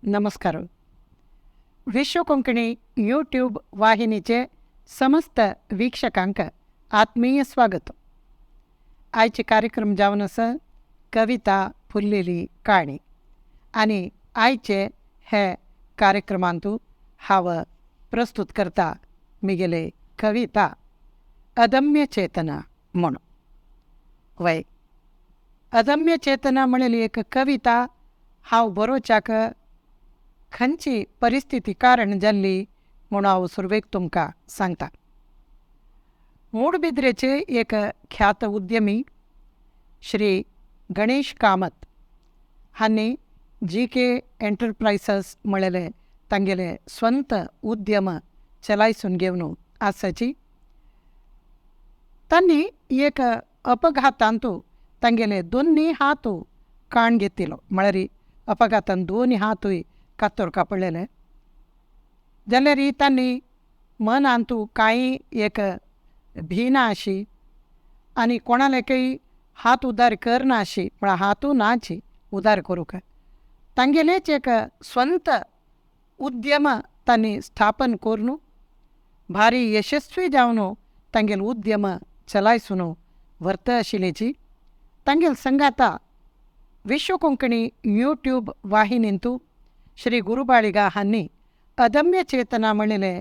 नमस्कार. विश्व कोंकणी यूट्यूब वाहिनीचे समस्त वीक्षकांक आत्मीय स्वागत. आयचे कार्यक्रम जावन आसा कविता फुल्लेली काणी आणि आयचे हे कार्यक्रमांतू हांव प्रस्तुत करता मिगेले कविता अदम्य चेतना म्हणून. वय अदम्य चेतना म्हणली एक कविता हांव बरोवच्याक खंयची परिस्थिती कारण जाल्ली म्हणून हांव सुरवेक तुमकां सांगता. मूडबिद्रेचे एक ख्यात उद्यमी श्री गणेश कामत हांणी GK एंटरप्राइसेस म्हणलेले तांगेले स्ವಂತ उद्यम चलायसून घेवन आसाची. तांणी एक अपघातांतू तांगेले दोन्ही हातू काण घेतिलो. म्हळ्यार अपघातान दोन्ही हातूय कातोरका पडलेले. जाल्यार तांणी मनांतू कांय एक भिना अशी आनी कोणालेकय हात उदार करना अशी म्हळ्यार हातू नाची उदार करूंक. तांगेलेच एक स्ವಂತ उद्यम तांणी स्थापन करून भारी यशस्वी जावन तांगेले उद्यम चलायसून व्हरत आशिल्लेची. तांगेल संगाता विश्व कोंकणी यूट्यूब वाहिनींतू श्री गुरुबाळिगा हांणी अदम्य चेतना म्हणलेले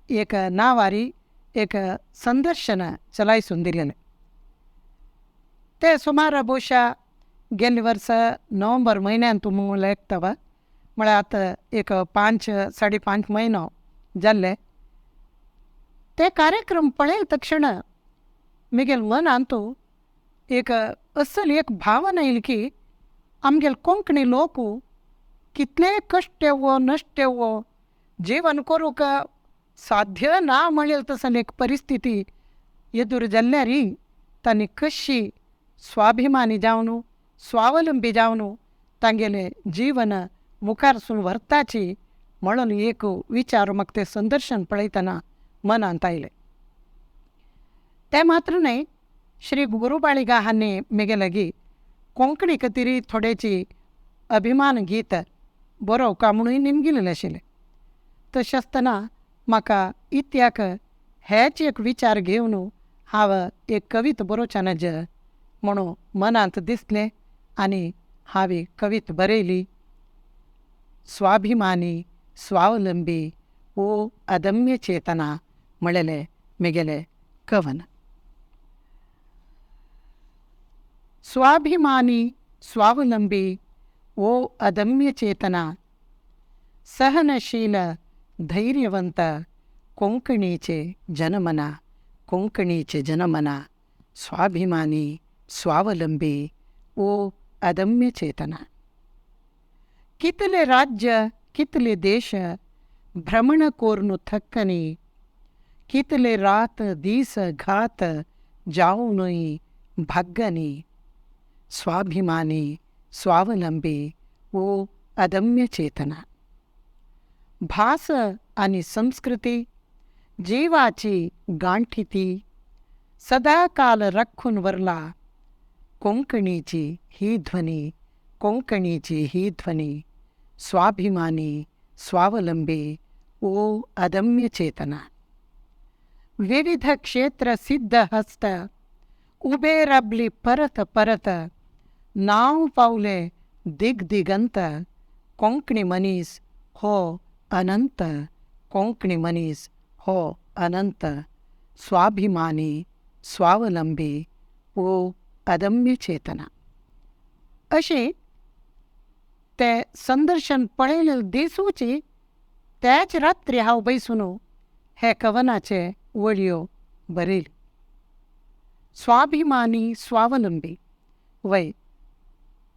एक नावारी एक संदर्शन चलायसून दिलेले. ते सुमार ಬಹುಶಃ गेल्ले वर्स नोव्हेंबर म्हयन्यान तुमू लेखतवा म्हळ्यार आतां एक 5-5.5 म्हयनो जाल्ले. ते कार्यक्रम पळयले तक्षण मिगेल मनांतू एक असल एक भावना येयली की आमगेल कोंकणी लोक कितले कश्ट येवो नश्ट येवो जीवन करूंक साध्य ना म्हणलें तसन एक परिस्थिती एदूर जाल्ल्यारी तांणी कशी स्वाभिमानी जावन स्वावलंबी जावन तांगेले जीवन मुखारसून व्हरताची म्हणून एक विचार म्हाका ते संदर्शन पळयतना मनांत आयले. ते मात्र न्हय, श्री गुरुबाळिगा हांणी म्हगे लागीं कोंकणी खातीर थोडेची अभिमान गीत बरोवका म्हणून नेमगिल्लें आशिल्लें. तशें आसतना म्हाका इत्याक हेच एक विचार घेवन हांव एक कविता बरोवचें नज म्हणून मनांत दिसलें आनी हांवें कविता बरयली. स्वाभिमानी स्वावलंबी ओ अदम्य चेतना म्हणलेलें म्हगेलें कवन. स्वाभिमानी स्वावलंबी ओ अदम्य चेतना सहनशील धैर्यवंत कोंकणीचे जनमना कोंकणीचे जनमना स्वाभिमानी स्वावलंबी ओ अदम्य चेतना. कितले राज्य कितले देश भ्रमण कोरून थक्कनी कितले रात दीस घात जाऊनय भाग्गनी स्वाभिमानी स्वावलंबी ओ अदम्य चेतना. भास आनी संस्कृती जीवाची गांठी ती सदाकाल राखून वरला कोंकणीची ही ध्वनी कोंकणीची ही ध्वनी स्वाभिमानी स्वावलंबी ओ अदम्य चेतना. विविध क्षेत्र सिद्ध हस्त उबे रबली परत परत नाव पावले दिगदिगंत कोंकणी मनीस हो अनंत कोंकणी मनीस हो अनंत स्वाभिमानी स्वावलंबी ओ अदम्य चेतना. अशें ते संदर्शन पळयले दिसूची त्याच रात्री हांव बैसून हे कवनाचे वळयो बरयली. स्वाभिमानी स्वावलंबी. वय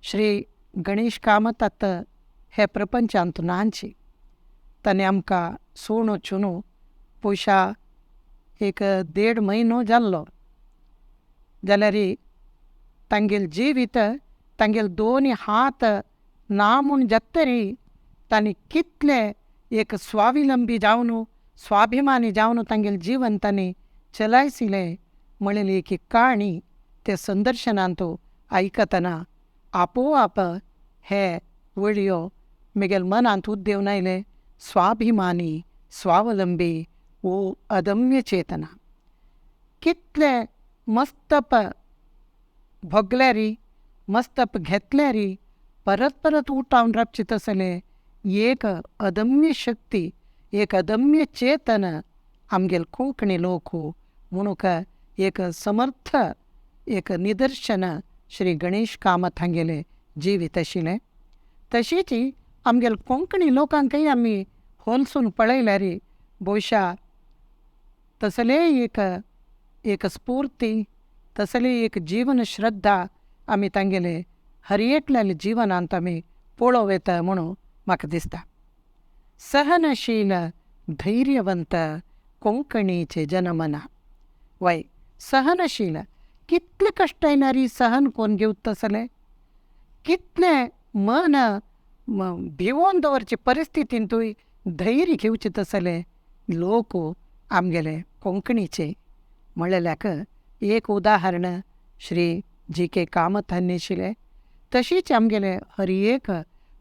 श्री गणेश कामत आतां हे प्रपंचांत नांची. ताणें आमकां सोडून वचून ಬಹುಶಃ एक 1.5 म्हयनो जाल्लो. जाल्यार तांगेल जिवीत तांगेल दोन्ही हात ना म्हूण जातरी तांणी कितले एक स्वावलंबी जावन स्वाभिमानी जावन तांगेल जीवन तांणी चलायसिलें म्हणलेली एक काणी ते संदर्शनांत आयकतना आपोआप हे वळयो मिगेल मनांत उद्देव नायले स्वाभिमानी स्वावलंबी ओ अदम्य चेतना. कितले मस्तप भोगल्यारी मस्तप घेतल्यारी परत परत उठावन रावचे तसले एक अदम्य शक्ती एक अदम्य चेतन आमगेल कोंकणी लोक म्हणूक एक समर्थ एक निदर्शन श्री गणेश कामत हांगेले जिवीत आशिल्लें. तशीच आमगेल कोंकणी लोकांकय आमी होलसून पळयल्यार भोवशा तसले एक स्फूर्ती तसले एक जीवन श्रद्धा आमी तांगेले हर एकल्या जिवनांत आमी पळोवं येता म्हणून म्हाका दिसता. सहनशील धैर्यवंत कोंकणीचे जनमना. वय सहनशील कितले कश्ट येणारी सहन कोण घेवत तसले, कितले मन भिवोन दवरचे परिस्थितींतूय धैर्य घेवचे तसले लोक आमगेले कोंकणीचे. म्हणल्याक एक उदाहरण श्री जी.के. कामत हांणी आशिल्लें. तशीच आमगेले हर एक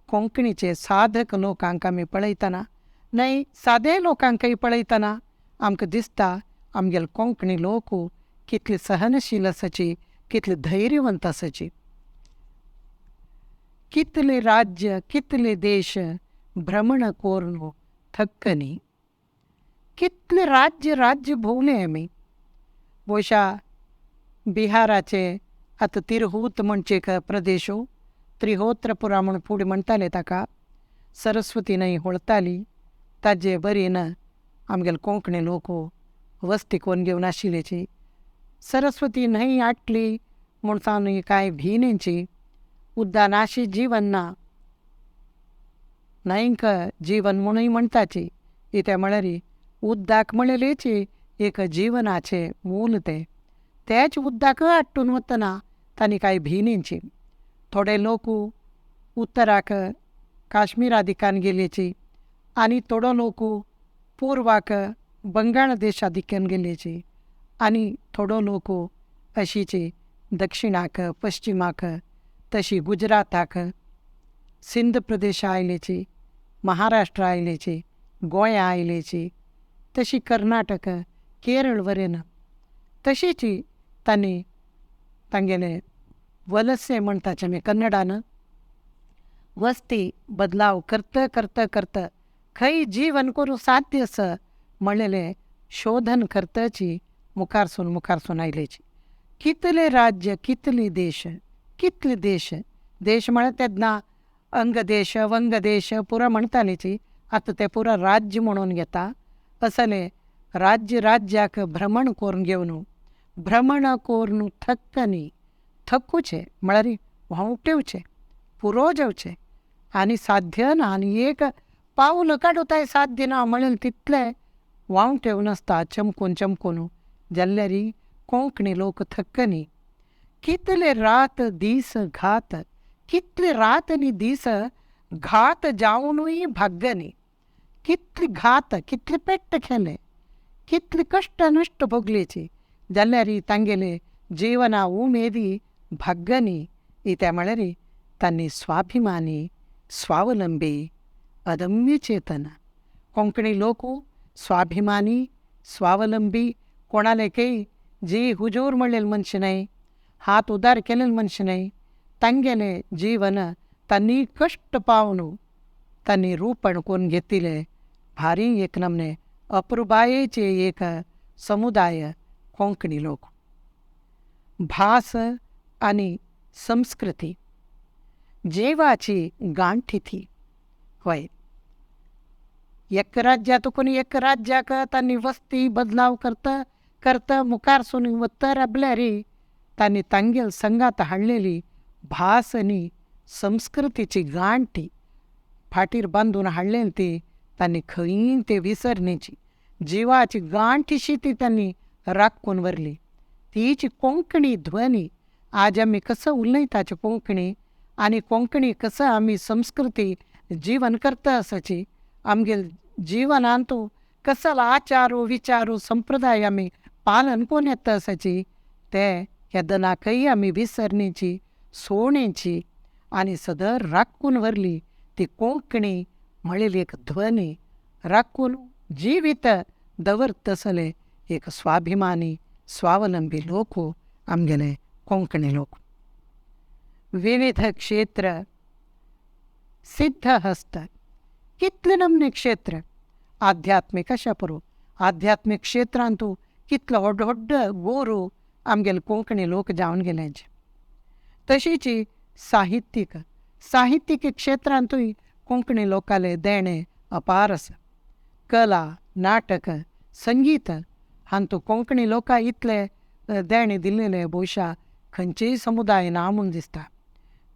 कोंकणीचे साधक लोकांक आमी पळयतना न्हय सादे लोकांकय पळयतना आमकां दिसता आमगेले कोंकणी लोक कितले सहनशील आसाची कितले धैर्यवंत आसाची. कितले राज्य कितले देश भ्रमण कोरून थक्कनी. कितले राज्य भोवले आमी. भोवशा बिहाराचे आतां तिरहूत म्हणचे एक प्रदेश त्रिहोत्रपुरा म्हूण फुडें म्हणटाले ताका. सरस्वती न्हंय व्हळताली ताजे बरेन आमगेले कोंकणी लोक वस्ती कोन्न घेवन आशिल्लेची. सरस्वती न्हंय आटली म्हूण सावन कांय भिनेची उद्दां नाशी जीवन ना. न्हंयक जीवन म्हणूय म्हणटाची कित्याक म्हळ्यार उद्दाक म्हणलेची एक जीवनाचे मूल तेच उद्दाक आट्टून वतना तांणी कांय भिनेची. थोडे लोक उत्तराक काश्मीरा दिकान गेलेची आनी थोडो लोक पूर्वाक बंगाळ देशा दिकेन गेलेची आनी थोडो लोक अशीची दक्षिणाक पश्चिमाक तशी गुजराताक सिंध प्रदेश आयलेची महाराष्ट्र आयलेची गोंया आयलेची तशी कर्नाटक केरळ वरेन तशीच तांणी तांगेले वलसे म्हणटाचे आमी कन्नडान वस्ती बदलाव करता खंय जीवन करूं साध्य आसा म्हणलेले शोधन करताची मुखारसून आयलेची. कितले राज्य कितले देश देश म्हळ्यार तेन्ना अंग देश वंग देश पुरा म्हणटालीची आतां ते पुरा राज्य म्हणून घेता. असले राज्याक भ्रमण करून घेवन भ्रमण करून थक्कूचे म्हळ्यार व्हांवटेवचे पुरो जेवचे आनी साध्य ना आनी एक पावल काडूताय साध्य ना म्हणून तितले व्हांवटेव नासता चमकून जाल्यार कोंकणी लोक थक्कनी. कितले रात दीस घात कितले रात आनी दीस घात जावनूय भाग्गनी. कितले घात कितले पेट्ट केले कितले कश्ट नश्ट भोगलेची जाल्यार तांगेले जिवना उमेदी भाग्गनी. इत्या म्हळ्यार तांणी स्वाभिमानी स्वावलंबी अदम्य चेतना. कोंकणी लोक स्वाभिमानी स्वावलंबी कोणालेकय जी हुजूर म्हणलेले मनश न्हय हात उदार केलेले मनश न्हय तांगेले जीवन तांणी कश्ट पावन तांणी रूपण करून घेतिले. भारी एक नमने अप्रुबायेचे एक समुदाय कोंकणी लोक. भास आनी संस्कृती जेवाची गांठिथी. होय एक राज्यातून एक राज्याक तांणी वस्ती बदलाव करता मुखारसून वत्तर राबल्यार तांणी तांगेल संगात हाडलेली भास आनी संस्कृतीची गांठी फाटीर बांदून हाडलेली ती तांणी खंय ते विसरनेची जिवाची गांठीशी ती तांणी राखून व्हरली. तीची कोंकणी ध्वनी आज आमी कसं उलयताचे कोंकणी आनी कोंकणी कसं आमी संस्कृती जीवन करता आसाची आमगेल जिवनांतू कसला आचारू विचारू संप्रदाय आमी पालन कोण येता आसाची ते येदनाकय आमी विसरनेची सोडणेची आनी सदर राखून व्हरली ती कोंकणी म्हणील एक ध्वनी राखून जिवीत दवरतसले एक स्वाभिमानी स्वावलंबी लोक हो आमगेले कोंकणी लोक. विविध क्षेत्र सिद्ध हस्त कितले नमने क्षेत्र आध्यात्मिक अशा परो आध्यात्मिक क्षेत्रांतू कितलो व्हड व्हड गोरू आमगेले कोंकणी लोक जावन गेल्यांचे. तशीची साहित्यीक क्षेत्रांतूय कोंकणी लोकाले देणे अपार आसा. कला नाटक संगीत हांतू कोंकणी लोकां इतले देणे दिल्लेले भोवशा खंयचेय समुदाय ना म्हूण दिसता.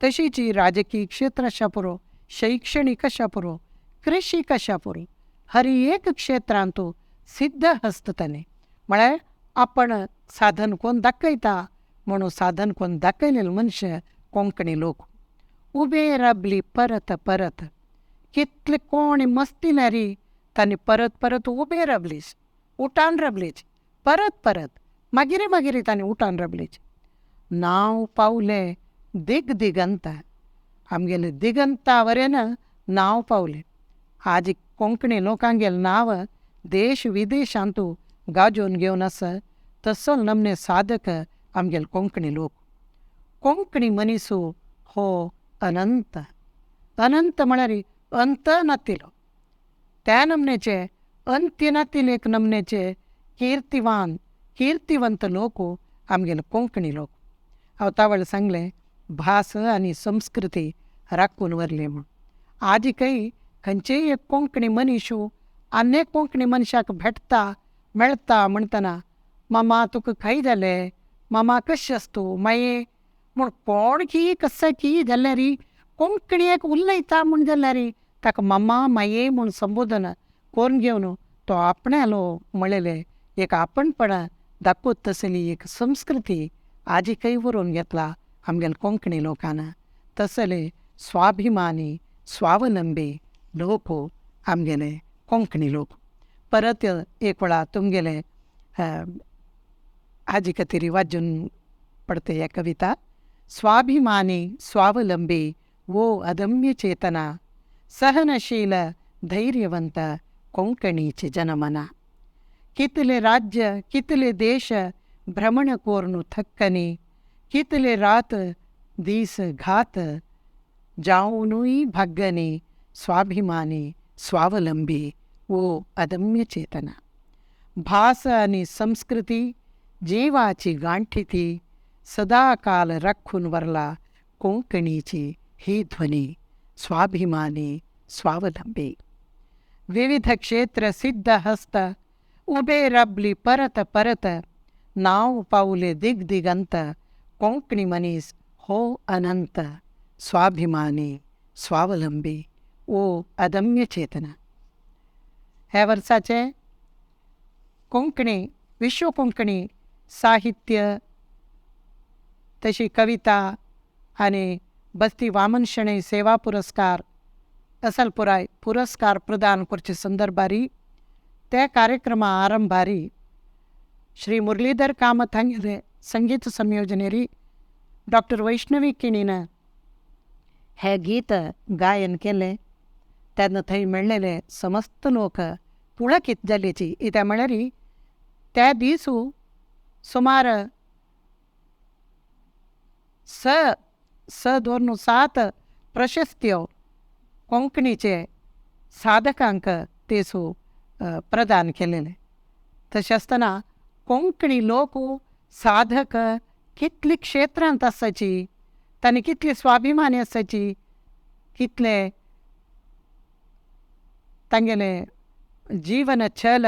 तशीची राजकीय क्षेत्र अशा पुरो शैक्षणिक अशा पुरो कृषीक अशा पुरो हर एक क्षेत्रांतू सिद्ध हस्त ताणे म्हळ्यार आपण साधन कोण दाखयता म्हणून साधन कोण दाखयलेले मनुष्य कोंकणी लोक. उबे राबली परत परत कितले कोणी मस्तिल्यारी तांणी परत परत उबे राबलीच उठान राबलीच परत परत मागिरी तांणी उठान राबलीच. नांव पावले दिगंत आमगेले दिगंता वरेन नांव पावले. आज कोंकणी लोकांगेले नांव देश विदेशांतू गाजोवन घेवन आसा. तसो नमने साधक आमगेले कोंकणी लोक. कोंकणी मनीसू हो अनंत अनंत म्हळ्यार अंत नातिलो त्या नमनेचे अंत्य नातील एक नमनेचे कीर्तिवंत लोक आमगेले कोंकणी लोक. हांव तावळ सांगलें भास आनी संस्कृती राखून व्हरली म्हूण. आजकय खंयचेय एक कोंकणी मनीसू आनी एक कोंकणी मनशाक भेटता मेळटा म्हणटना मामा तुका खंय जालें मामा कशें आस तूं माये म्हूण कोण की कशें की जाल्यार कोंकणी एक उलयता म्हूण जाल्यार ताका मामा माये म्हूण संबोधन कोण घेवन तो आपणालो म्हणलेले एक आपणपणां दाखोवत तसली एक संस्कृती आजकय व्हरून घेतला आमगेले कोंकणी लोकांना. तसले स्वाभिमानी स्वावलंबी लोक आमगेले कोंकणी लोक. परत एक वेळा तुमगेले हाजे खातीर वाजून पडते एक कविता. स्वाभिमानी स्वावलंबी वो अदम्य चेतना सहनशील धैर्यवंत कोंकणीचे जनमना. कितले राज्य कितले देश भ्रमण कोरनु थक्कनी कितले रात दीस घात जाऊनुई भाग्यनी स्वाभिमानी स्वावलंबी वो अदम्य चेतना. भास आणि संस्कृती जीवाची गांठीती सदाकाल राखून वरला कोंकणीची ही ध्वनी स्वाभिमानी स्वावलंबी. विविध क्षेत्र सिद्ध हस्त उबे राबली परत परत नाव पावले दिगंत कोंकणी मनीस हो अनंत स्वाभिमानी स्वावलंबी ओ अदम्य चेतना. ह्या वर्साचे कोंकणी विश्व कोंकणी साहित्य तशी कविता आणि बस्ती वामन शेणै सेवा पुरस्कार असल पुराय पुरस्कार प्रदान करचे संदर्भारी त्या कार्यक्रमा आरंभारी श्री मुरलीधर कामत हांगेले संगीत संयोजनेरी डॉक्टर वैष्णवी किणीन हे गीत गायन केले. तेन्ना थंय मेळ्ळेले समस्त लोक पुळकीत जाल्लेची. कित्याक म्हळ्यार त्या दिसू सुमार 7 प्रशस्त्यो कोंकणीचे साधकांक तेसू प्रदान केलेले. तशें आसतना कोंकणी लोक साधक कितली क्षेत्रांत आसाची तांणी कितली स्वाभिमानी आसाची कितले तांगेले जीवन छल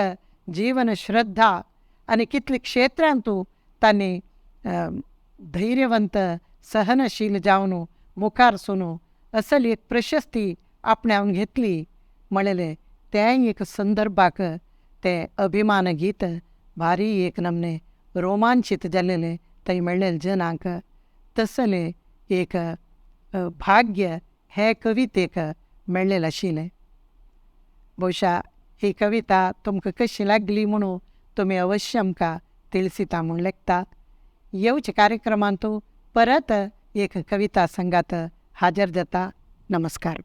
जीवन श्रद्धा आनी कितली क्षेत्रांतू तांणी धैर्यवंत सहनशील जावन मुखार सुनू असली एक प्रशस्ती आपणावन घेतली म्हणलेले. तें एक संदर्भाक ते अभिमान गीत भारी एक नमने रोमांचीत जाल्लेले थंय मेळ्ळेले जनांक. तसले एक भाग्य हे कवितेक मेळ्ळेलें आशिल्लें. बहुशा ही कविता तुमकां कशी लागली म्हणून तुमी अवश्य आमकां तिळसिता म्हूण लेखता. येवच्या कार्यक्रमांतू परत एक कविता संगात हाजर जाता. नमस्कार.